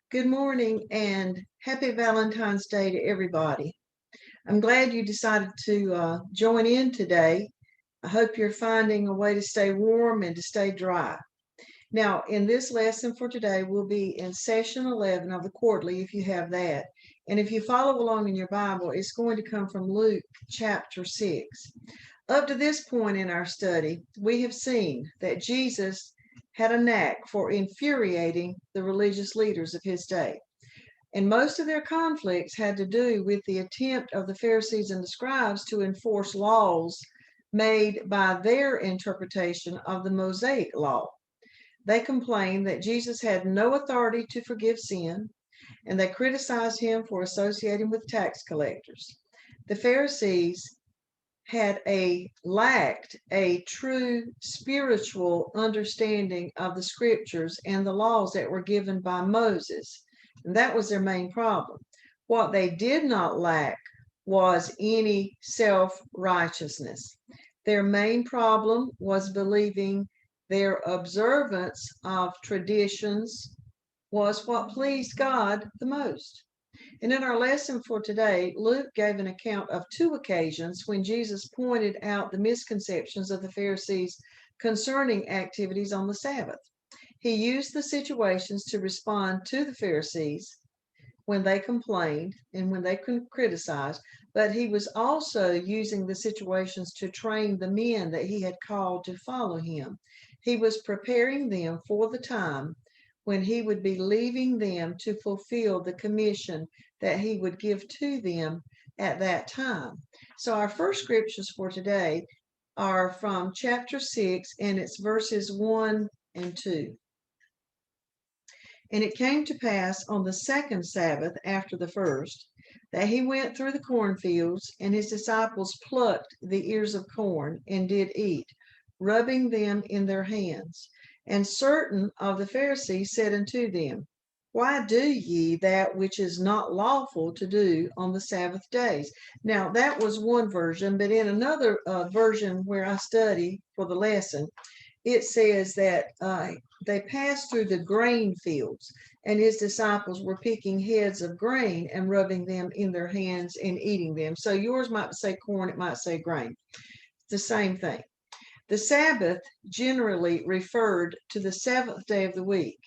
Good morning and happy Valentine's Day to everybody. I'm glad you decided to join in today. I hope you're finding a way to stay warm and to stay dry. Now, in this lesson for today, we'll be in session 11 of the quarterly if you have that. And if you follow along in your Bible, it's going to come from Luke chapter 6. Up to this point in our study, we have seen that Jesus had a knack for infuriating the religious leaders of his day. And most of their conflicts had to do with the attempt of the Pharisees and the scribes to enforce laws made by their interpretation of the Mosaic law. They complained that Jesus had no authority to forgive sin, and they criticized him for associating with tax collectors. The Pharisees lacked a true spiritual understanding of the scriptures and the laws that were given by Moses. And that was their main problem. What they did not lack was any self-righteousness. Their main problem was believing their observance of traditions was what pleased God the most. And in our lesson for today, Luke gave an account of two occasions when Jesus pointed out the misconceptions of the Pharisees concerning activities on the Sabbath. He used the situations to respond to the Pharisees when they complained and when they criticized, but he was also using the situations to train the men that he had called to follow him. He was preparing them for the time when he would be leaving them to fulfill the commission that he would give to them at that time. So, our first scriptures for today are from chapter 6, and it's verses 1 and 2. And it came to pass on the second Sabbath after the first, that he went through the cornfields, and his disciples plucked the ears of corn, and did eat, rubbing them in their hands. And certain of the Pharisees said unto them, Why do ye that which is not lawful to do on the Sabbath days? Now, that was one version, but in another version where I study for the lesson, it says that they passed through the grain fields, and his disciples were picking heads of grain and rubbing them in their hands and eating them. So yours might say corn, it might say grain. It's the same thing. The Sabbath generally referred to the seventh day of the week,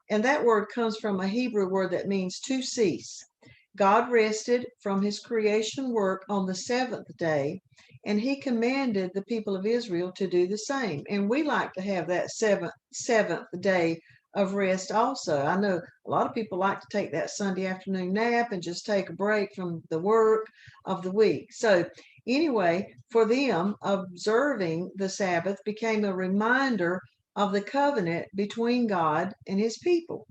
and that word comes from a Hebrew word that means to cease. God rested from his creation work on the seventh day, and he commanded the people of Israel to do the same. And we like to have that seventh day of rest also. I know a lot of people like to take that Sunday afternoon nap and just take a break from the work of the week. So anyway, for them, observing the Sabbath became a reminder of the covenant between God and his people.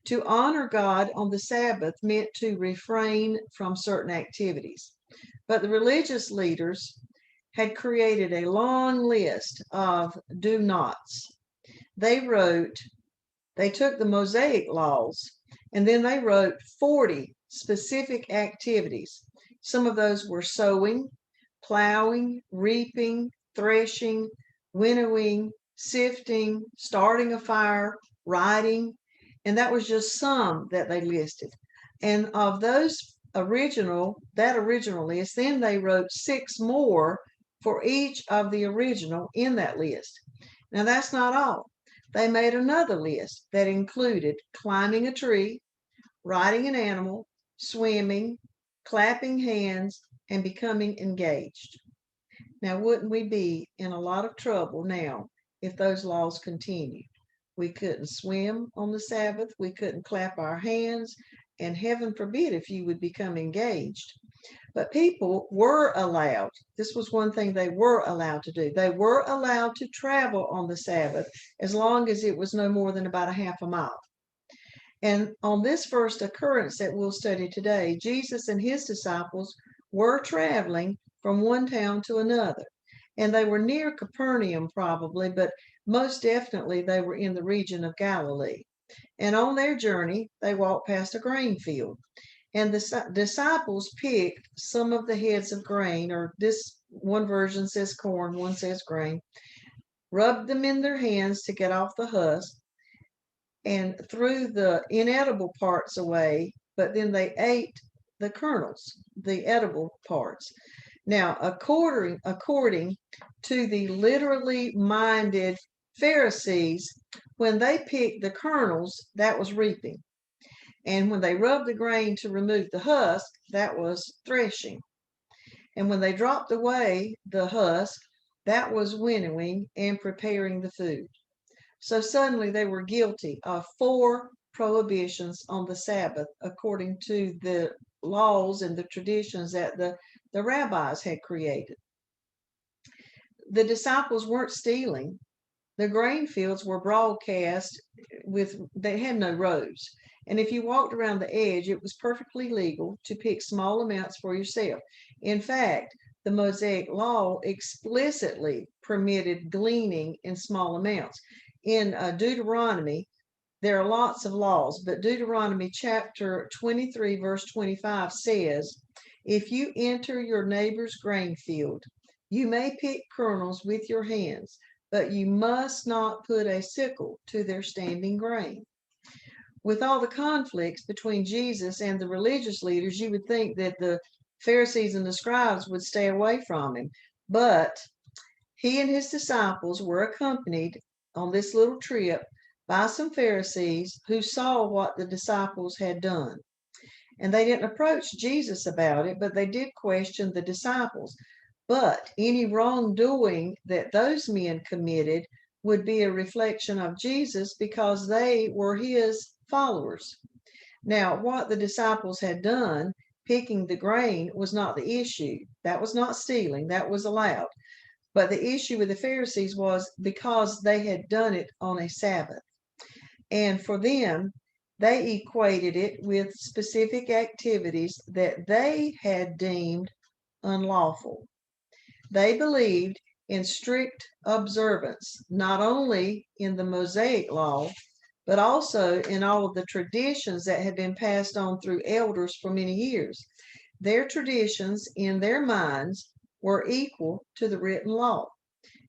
To honor God on the Sabbath meant to refrain from certain activities. But the religious leaders had created a long list of do nots. They wrote, they took the Mosaic laws and then they wrote 40 specific activities. Some of those were sowing, plowing, reaping, threshing, winnowing, sifting, starting a fire, riding, and that was just some that they listed. And of those that original list, then they wrote six more for each of the original in that list. Now that's not all. They made another list that included climbing a tree, riding an animal, swimming, clapping hands, and becoming engaged. Now, wouldn't we be in a lot of trouble now if those laws continued? We couldn't swim on the Sabbath, we couldn't clap our hands, and heaven forbid if you would become engaged. But people were allowed, this was one thing they were allowed to do. They were allowed to travel on the Sabbath as long as it was no more than about a half a mile. And on this first occurrence that we'll study today, Jesus and his disciples were traveling from one town to another. And they were near Capernaum, probably, but most definitely they were in the region of Galilee. And on their journey, they walked past a grain field. And the disciples picked some of the heads of grain, or this one version says corn, one says grain, rubbed them in their hands to get off the husk, and threw the inedible parts away, but then they ate the kernels, the edible parts. Now, according to the literally minded Pharisees, when they picked the kernels, that was reaping. And when they rubbed the grain to remove the husk, that was threshing. And when they dropped away the husk, that was winnowing and preparing the food. So suddenly they were guilty of 4 prohibitions on the Sabbath, according to the laws and the traditions that the rabbis had created. The disciples weren't stealing. The grain fields were broadcast they had no rows. And if you walked around the edge, it was perfectly legal to pick small amounts for yourself. In fact, the Mosaic law explicitly permitted gleaning in small amounts. In Deuteronomy, there are lots of laws, but Deuteronomy chapter 23, verse 25 says, if you enter your neighbor's grain field, you may pick kernels with your hands, but you must not put a sickle to their standing grain. With all the conflicts between Jesus and the religious leaders, you would think that the Pharisees and the scribes would stay away from him. But he and his disciples were accompanied on this little trip by some Pharisees who saw what the disciples had done. And they didn't approach Jesus about it, but they did question the disciples. But any wrongdoing that those men committed would be a reflection of Jesus because they were his followers. Now, what the disciples had done, picking the grain, was not the issue. That was not stealing, that was allowed. But the issue with the Pharisees was because they had done it on a Sabbath. And for them, they equated it with specific activities that they had deemed unlawful. They believed in strict observance, not only in the Mosaic law, but also in all of the traditions that had been passed on through elders for many years. Their traditions, in their minds, were equal to the written law.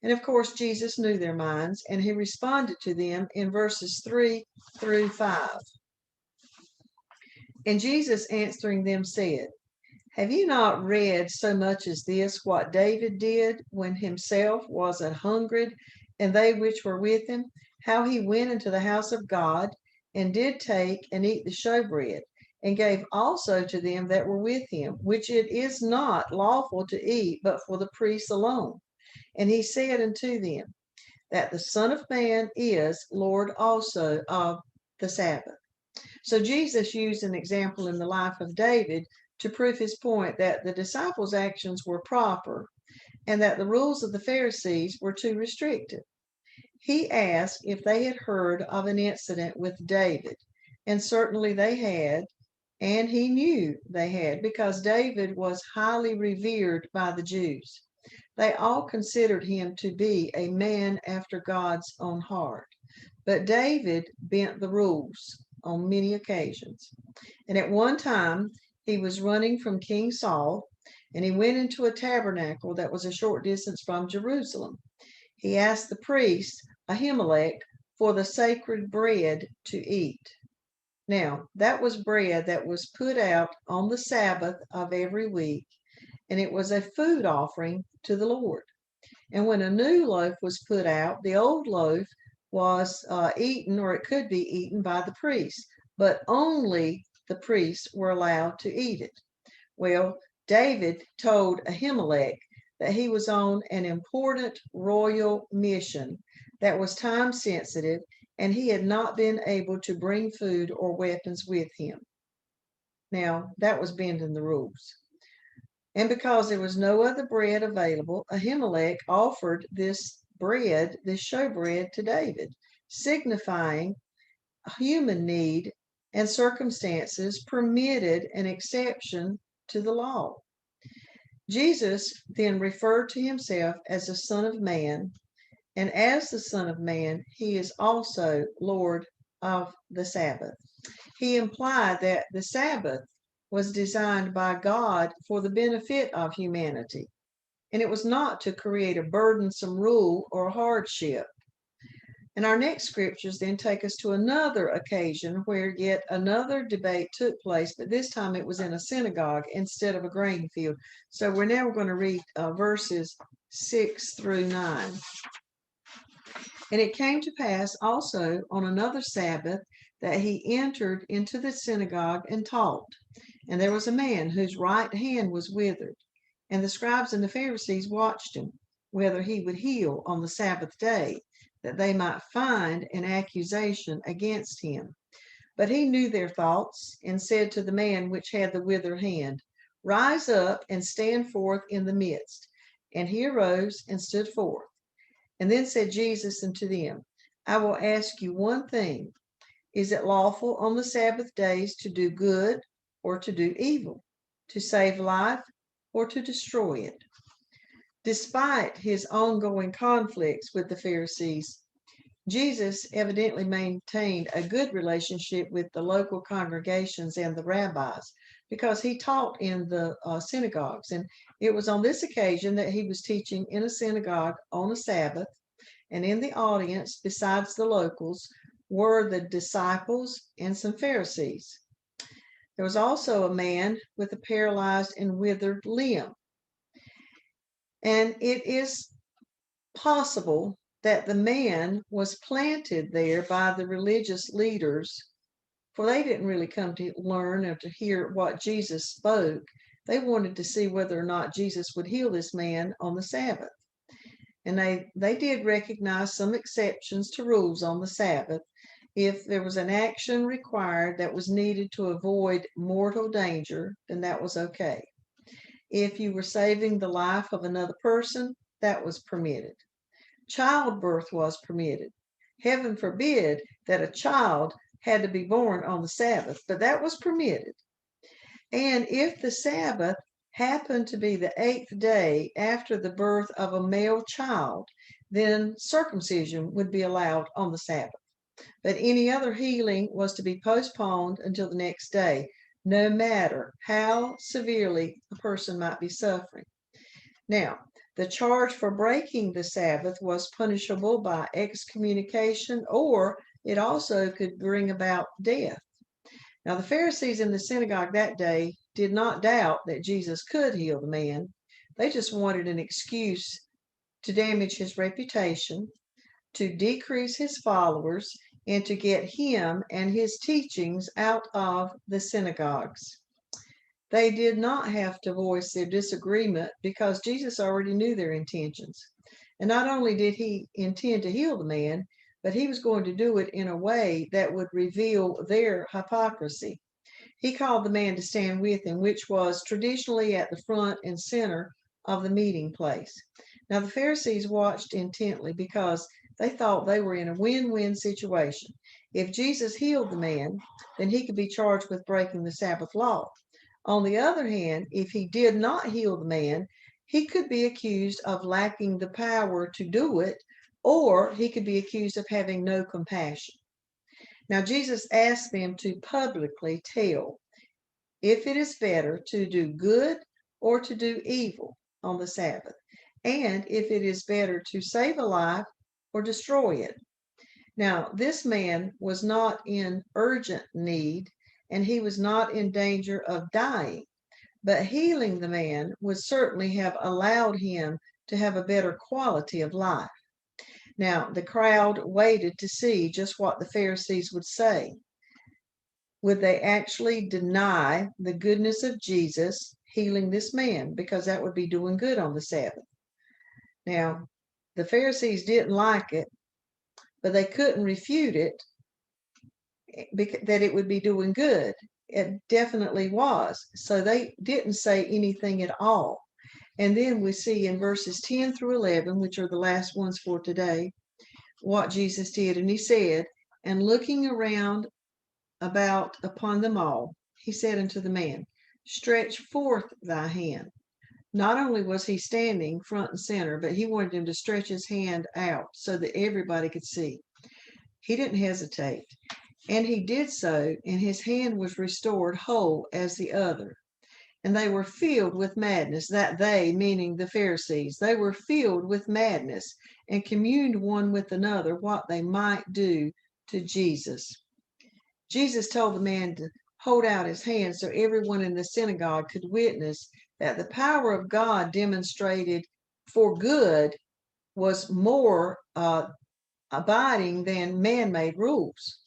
And of course, Jesus knew their minds, and he responded to them in verses 3 through 5. And Jesus answering them said, have you not read so much as this, what David did when himself was an hungered, and they which were with him, how he went into the house of God, and did take and eat the showbread, and gave also to them that were with him, which it is not lawful to eat, but for the priests alone. And he said unto them, that the Son of Man is Lord also of the Sabbath. So Jesus used an example in the life of David to prove his point that the disciples' actions were proper and that the rules of the Pharisees were too restrictive. He asked if they had heard of an incident with David, and certainly they had, and he knew they had because David was highly revered by the Jews. They all considered him to be a man after God's own heart. But David bent the rules on many occasions. And at one time, he was running from King Saul, and he went into a tabernacle that was a short distance from Jerusalem. He asked the priest, Ahimelech, for the sacred bread to eat. Now, that was bread that was put out on the Sabbath of every week, and it was a food offering to the Lord. And when a new loaf was put out, the old loaf was eaten, or it could be eaten by the priest, but only the priests were allowed to eat it. Well, David told Ahimelech that he was on an important royal mission that was time sensitive, and he had not been able to bring food or weapons with him. Now, that was bending the rules. And because there was no other bread available, Ahimelech offered this bread, this showbread, to David, signifying human need and circumstances permitted an exception to the law. Jesus then referred to himself as the Son of Man, and as the Son of Man, he is also Lord of the Sabbath. He implied that the Sabbath was designed by God for the benefit of humanity, and it was not to create a burdensome rule or hardship. And our next scriptures then take us to another occasion where yet another debate took place, but this time it was in a synagogue instead of a grain field. So we're now going to read verses 6 through 9. And it came to pass also on another Sabbath that he entered into the synagogue and taught. And there was a man whose right hand was withered. And the scribes and the Pharisees watched him, whether he would heal on the Sabbath day, that they might find an accusation against him. But he knew their thoughts, and said to the man which had the withered hand, Rise up and stand forth in the midst. And he arose and stood forth. And then said Jesus unto them, I will ask you one thing. Is it lawful on the Sabbath days to do good or to do evil, to save life or to destroy it? Despite his ongoing conflicts with the Pharisees, Jesus evidently maintained a good relationship with the local congregations and the rabbis because he taught in the synagogues. And it was on this occasion that he was teaching in a synagogue on a Sabbath. And in the audience, besides the locals, were the disciples and some Pharisees. There was also a man with a paralyzed and withered limb. And it is possible that the man was planted there by the religious leaders, for they didn't really come to learn or to hear what Jesus spoke. They wanted to see whether or not Jesus would heal this man on the Sabbath. And they did recognize some exceptions to rules on the Sabbath. If there was an action required that was needed to avoid mortal danger, then that was okay. If you were saving the life of another person, that was permitted. Childbirth was permitted. Heaven forbid that a child had to be born on the Sabbath, but that was permitted. And if the Sabbath happened to be the 8th day after the birth of a male child, then circumcision would be allowed on the Sabbath. But any other healing was to be postponed until the next day, no matter how severely a person might be suffering. Now, the charge for breaking the Sabbath was punishable by excommunication, or it also could bring about death. Now, the Pharisees in the synagogue that day did not doubt that Jesus could heal the man. They just wanted an excuse to damage his reputation, to decrease his followers, and to get him and his teachings out of the synagogues. They did not have to voice their disagreement because Jesus already knew their intentions. And not only did he intend to heal the man, but he was going to do it in a way that would reveal their hypocrisy. He called the man to stand with him, which was traditionally at the front and center of the meeting place. Now, the Pharisees watched intently because they thought they were in a win-win situation. If Jesus healed the man, then he could be charged with breaking the Sabbath law. On the other hand, if he did not heal the man, he could be accused of lacking the power to do it, or he could be accused of having no compassion. Now, Jesus asked them to publicly tell if it is better to do good or to do evil on the Sabbath, and if it is better to save a life or destroy it. Now, this man was not in urgent need, and he was not in danger of dying, but healing the man would certainly have allowed him to have a better quality of life. Now, the crowd waited to see just what the Pharisees would say. Would they actually deny the goodness of Jesus healing this man? Because that would be doing good on the Sabbath. Now, the Pharisees didn't like it, but they couldn't refute it that it would be doing good. It definitely was. So they didn't say anything at all. And then we see in verses 10 through 11, which are the last ones for today, what Jesus did. And he said, and looking around about upon them all, he said unto the man, Stretch forth thy hand. Not only was he standing front and center, but he wanted him to stretch his hand out so that everybody could see. He didn't hesitate. And he did so, and his hand was restored whole as the other. and they were filled with madness. That they, meaning the Pharisees, they were filled with madness and communed one with another what they might do to Jesus. Jesus told the man to hold out his hand so everyone in the synagogue could witness that the power of God demonstrated for good was more abiding than man made rules.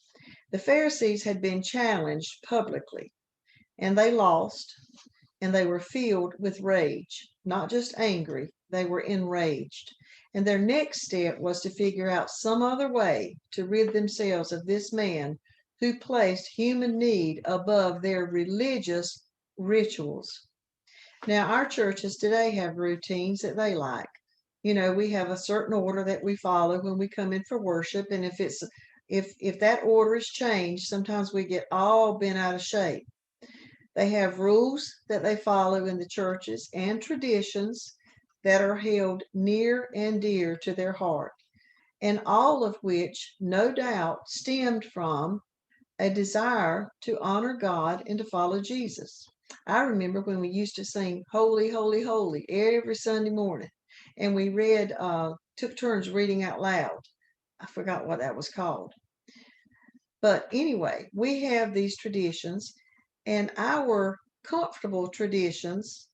The Pharisees had been challenged publicly, and they lost, and they were filled with rage, not just angry, they were enraged. And their next step was to figure out some other way to rid themselves of this man who placed human need above their religious rituals. Now, our churches today have routines that they like. You know, we have a certain order that we follow when we come in for worship, and if that order is changed, sometimes we get all bent out of shape. They have rules that they follow in the churches and traditions that are held near and dear to their heart, and all of which, no doubt, stemmed from a desire to honor God and to follow Jesus. I remember when we used to sing Holy, Holy, Holy every Sunday morning, and we took turns reading out loud. I forgot what that was called. But anyway, we have these traditions, and our comfortable traditions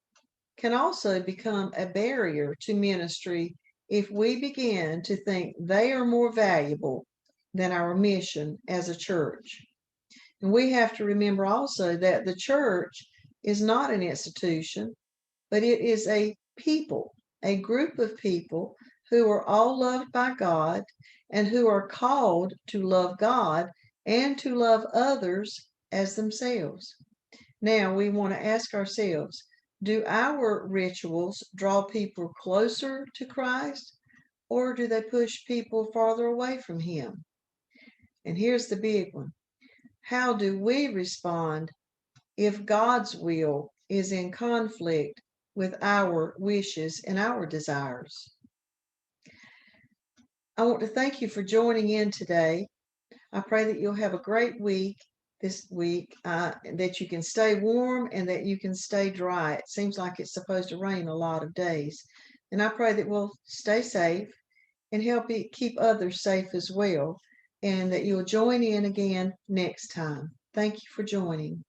can also become a barrier to ministry if we begin to think they are more valuable than our mission as a church. And we have to remember also that the church is not an institution, but it is a people, a group of people who are all loved by God and who are called to love God and to love others as themselves. Now we want to ask ourselves, do our rituals draw people closer to Christ, or do they push people farther away from Him? And here's the big one. How do we respond if God's will is in conflict with our wishes and our desires? I want to thank you for joining in today. I pray that you'll have a great week this week, that you can stay warm and that you can stay dry. It seems like it's supposed to rain a lot of days. And I pray that we'll stay safe and help keep others safe as well, and that you'll join in again next time. Thank you for joining.